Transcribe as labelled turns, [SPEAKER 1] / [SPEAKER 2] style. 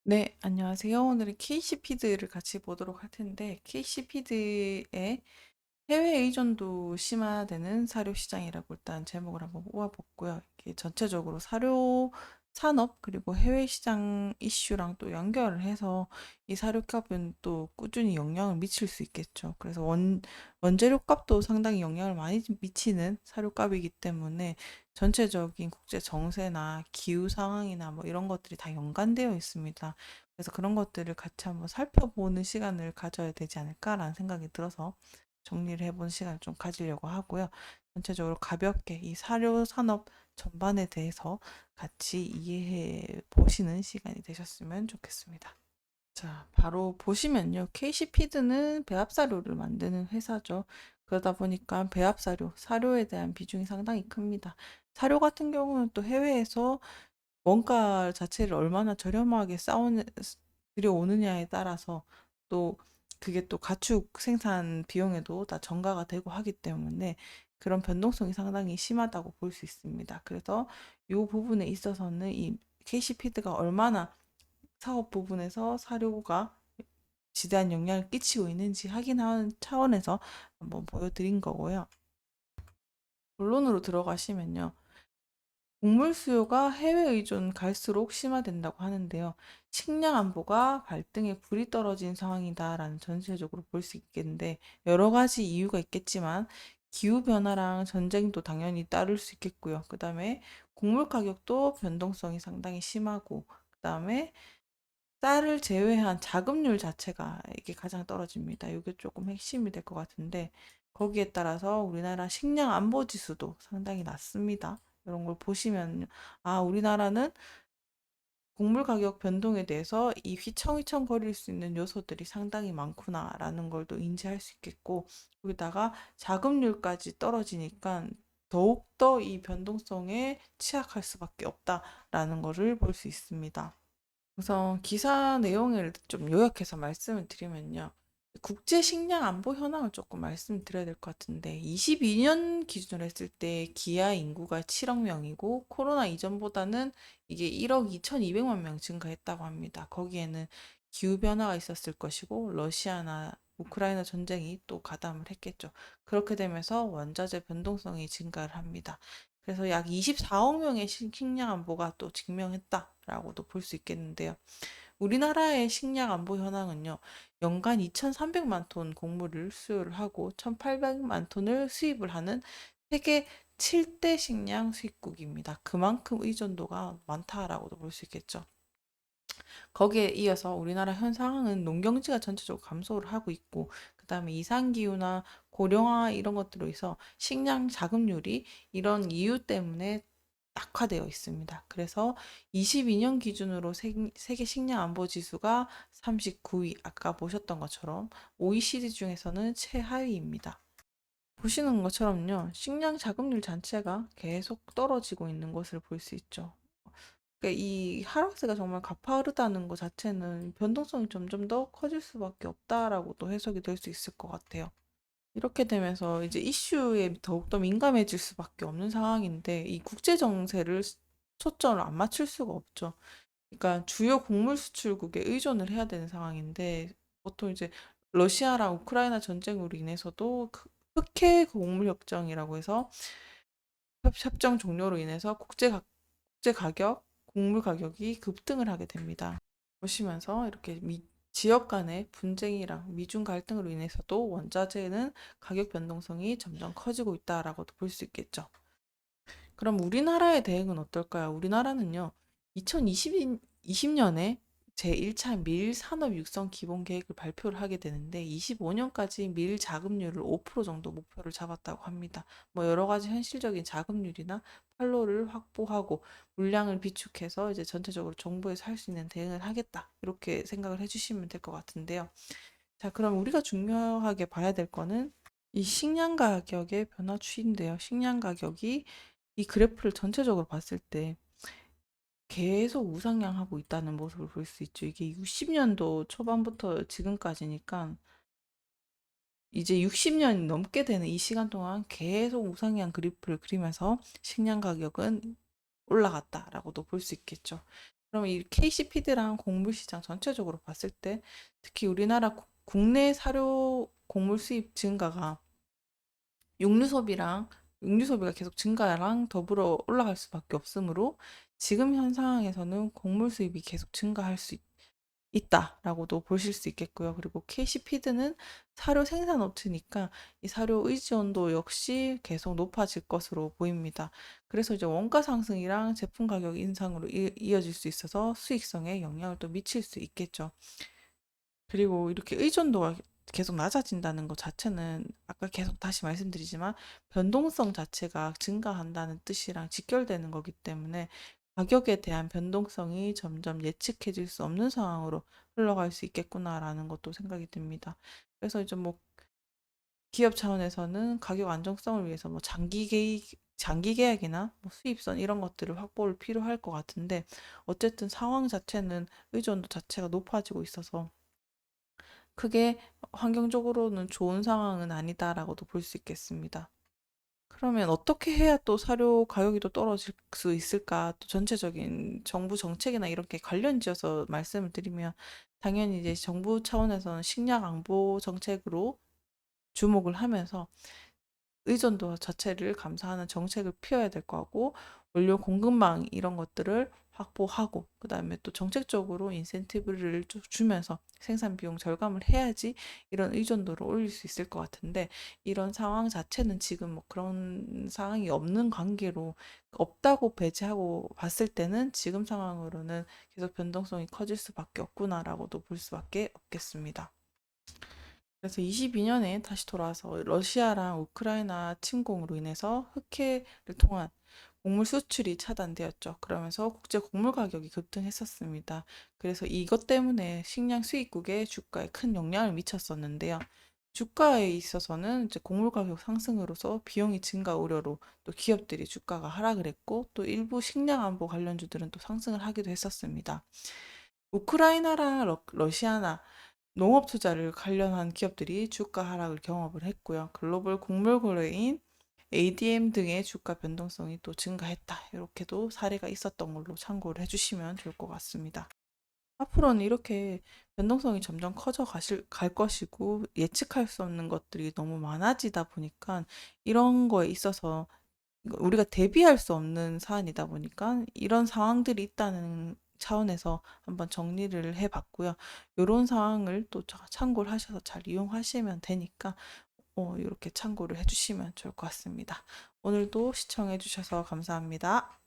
[SPEAKER 1] 네, 안녕하세요. 오늘은 KC피드를 같이 보도록 할 텐데, KC피드의 해외 의존도 심화되는 사료 시장이라고 일단 제목을 한번 뽑아봤고요. 이게 전체적으로 사료 산업 그리고 해외 시장 이슈랑 또 연결을 해서 이 사료 값은 또 꾸준히 영향을 미칠 수 있겠죠. 그래서 원재료 값도 상당히 영향을 많이 미치는 사료 값이기 때문에 전체적인 국제 정세나 기후 상황이나 뭐 이런 것들이 다 연관되어 있습니다. 그래서 그런 것들을 같이 한번 살펴보는 시간을 가져야 되지 않을까라는 생각이 들어서 정리를 해보는 시간을 좀 가지려고 하고요. 전체적으로 가볍게 이 사료 산업 전반에 대해서 같이 이해해 보시는 시간이 되셨으면 좋겠습니다. 자, 바로 보시면요. KC피드는 배합사료를 만드는 회사죠. 그러다 보니까 배합사료, 사료에 대한 비중이 상당히 큽니다. 사료 같은 경우는 또 해외에서 원가 자체를 얼마나 저렴하게 들여오느냐에 따라서 또 그게 또 가축 생산 비용에도 다 전가가 되고 하기 때문에 그런 변동성이 상당히 심하다고 볼 수 있습니다. 그래서 이 부분에 있어서는 이 KC피드가 얼마나 사업 부분에서 사료가 지대한 영향을 끼치고 있는지 확인하는 차원에서 한번 보여드린 거고요. 본론으로 들어가시면요. 곡물 수요가 해외 의존 갈수록 심화된다고 하는데요. 식량 안보가 발등에 불이 떨어진 상황이다라는 전체적으로 볼 수 있겠는데 여러 가지 이유가 있겠지만 기후 변화랑 전쟁도 당연히 따를 수 있겠고요. 그다음에 곡물 가격도 변동성이 상당히 심하고 그다음에 쌀을 제외한 자급률 자체가 이게 가장 떨어집니다. 이게 조금 핵심이 될 것 같은데 거기에 따라서 우리나라 식량 안보 지수도 상당히 낮습니다. 이런 걸 보시면 우리나라는 곡물 가격 변동에 대해서 이 휘청휘청거릴 수 있는 요소들이 상당히 많구나라는 걸 또 인지할 수 있겠고 거기다가 자급률까지 떨어지니까 더욱더 이 변동성에 취약할 수밖에 없다라는 것을 볼 수 있습니다. 우선 기사 내용을 좀 요약해서 말씀을 드리면요. 국제 식량 안보 현황을 조금 말씀드려야 될 것 같은데, 22년 기준으로 했을 때 기아 인구가 7억 명이고, 코로나 이전보다는 이게 1억 2,200만 명 증가했다고 합니다. 거기에는 기후변화가 있었을 것이고, 러시아나 우크라이나 전쟁이 또 가담을 했겠죠. 그렇게 되면서 원자재 변동성이 증가를 합니다. 그래서 약 24억 명의 식량 안보가 또 증명했다라고도 볼 수 있겠는데요. 우리나라의 식량 안보 현황은요, 연간 2,300만 톤 곡물을 수요를 하고 1,800만 톤을 수입을 하는 세계 7대 식량 수입국입니다. 그만큼 의존도가 많다라고도 볼 수 있겠죠. 거기에 이어서 우리나라 현 상황은 농경지가 전체적으로 감소를 하고 있고, 그 다음에 이상기후나 고령화 이런 것들로 해서 식량 자급률이 이런 이유 때문에 악화되어 있습니다. 그래서 22년 기준으로 세계 식량 안보 지수가 39위, 아까 보셨던 것처럼 OECD 중에서는 최하위입니다. 보시는 것처럼요, 식량 자급률 자체가 계속 떨어지고 있는 것을 볼 수 있죠. 그러니까 이 하락세가 정말 가파르다는 것 자체는 변동성이 점점 더 커질 수밖에 없다라고도 해석이 될 수 있을 것 같아요. 이렇게 되면서 이제 이슈에 더욱더 민감해질 수밖에 없는 상황인데 이 국제 정세를 초점을 안 맞출 수가 없죠. 그러니까 주요 곡물 수출국에 의존을 해야 되는 상황인데 보통 이제 러시아랑 우크라이나 전쟁으로 인해서도 흑해 곡물 협정이라고 해서 협정 종료로 인해서 국제 가격, 곡물 가격이 급등을 하게 됩니다. 보시면서 이렇게 지역 간의 분쟁이랑 미중 갈등으로 인해서도 원자재는 가격 변동성이 점점 커지고 있다라고도 볼 수 있겠죠. 그럼 우리나라의 대응은 어떨까요? 우리나라는요, 2020년에 제1차 밀 산업 육성 기본 계획을 발표를 하게 되는데 25년까지 밀 자급률을 5% 정도 목표를 잡았다고 합니다. 뭐 여러 가지 현실적인 자급률이나 판로를 확보하고 물량을 비축해서 이제 전체적으로 정부에서 할 수 있는 대응을 하겠다. 이렇게 생각을 해주시면 될 것 같은데요. 자, 그럼 우리가 중요하게 봐야 될 거는 이 식량 가격의 변화 추이인데요. 식량 가격이 이 그래프를 전체적으로 봤을 때 계속 우상향하고 있다는 모습을 볼 수 있죠. 이게 60년도 초반부터 지금까지니까 이제 60년이 넘게 되는 이 시간 동안 계속 우상향 그래프를 그리면서 식량 가격은 올라갔다라고도 볼 수 있겠죠. 그러면 이 KC피드랑 곡물 시장 전체적으로 봤을 때 특히 우리나라 국내 사료 곡물 수입 증가가 육류 소비랑 육류 소비가 계속 증가랑 더불어 올라갈 수밖에 없으므로 지금 현 상황에서는 곡물 수입이 계속 증가할 수 있다라고도 보실 수 있겠고요. 그리고 KC피드는 사료 생산업체니까 이 사료 의존도 역시 계속 높아질 것으로 보입니다. 그래서 이제 원가 상승이랑 제품 가격 인상으로 이어질 수 있어서 수익성에 영향을 또 미칠 수 있겠죠. 그리고 이렇게 의존도가 계속 낮아진다는 것 자체는 아까 계속 다시 말씀드리지만 변동성 자체가 증가한다는 뜻이랑 직결되는 거기 때문에 가격에 대한 변동성이 점점 예측해질 수 없는 상황으로 흘러갈 수 있겠구나라는 것도 생각이 듭니다. 그래서 이제 뭐 기업 차원에서는 가격 안정성을 위해서 뭐 장기 계약이나 뭐 수입선 이런 것들을 확보를 필요할 것 같은데 어쨌든 상황 자체는 의존도 자체가 높아지고 있어서 크게 환경적으로는 좋은 상황은 아니다라고도 볼 수 있겠습니다. 그러면 어떻게 해야 또 사료 가격이 또 떨어질 수 있을까? 또 전체적인 정부 정책이나 이렇게 관련지어서 말씀을 드리면 당연히 이제 정부 차원에서는 식량 안보 정책으로 주목을 하면서 의존도 자체를 감사하는 정책을 피워야 될 거고 원료 공급망 이런 것들을 확보하고 그다음에 또 정책적으로 인센티브를 주면서 생산 비용 절감을 해야지 이런 의존도를 올릴 수 있을 것 같은데 이런 상황 자체는 지금 뭐 그런 상황이 없는 관계로 없다고 배제하고 봤을 때는 지금 상황으로는 계속 변동성이 커질 수밖에 없구나라고도 볼 수밖에 없겠습니다. 그래서 22년에 다시 돌아와서 러시아랑 우크라이나 침공으로 인해서 흑해를 통한 곡물 수출이 차단되었죠. 그러면서 국제 곡물 가격이 급등했었습니다. 그래서 이것 때문에 식량 수입국의 주가에 큰 영향을 미쳤었는데요. 주가에 있어서는 이제 곡물 가격 상승으로서 비용이 증가 우려로 또 기업들이 주가가 하락을 했고 또 일부 식량 안보 관련주들은 또 상승을 하기도 했었습니다. 우크라이나랑 러시아나 농업 투자를 관련한 기업들이 주가 하락을 경험을 했고요. 글로벌 곡물 거래인 ADM 등의 주가 변동성이 또 증가했다. 이렇게도 사례가 있었던 걸로 참고를 해주시면 좋을 것 같습니다. 앞으로는 이렇게 변동성이 점점 갈 것이고 예측할 수 없는 것들이 너무 많아지다 보니까 이런 거에 있어서 우리가 대비할 수 없는 사안이다 보니까 이런 상황들이 있다는 차원에서 한번 정리를 해봤고요. 이런 상황을 또 참고를 하셔서 잘 이용하시면 되니까 이렇게 참고를 해주시면 좋을 것 같습니다. 오늘도 시청해주셔서 감사합니다.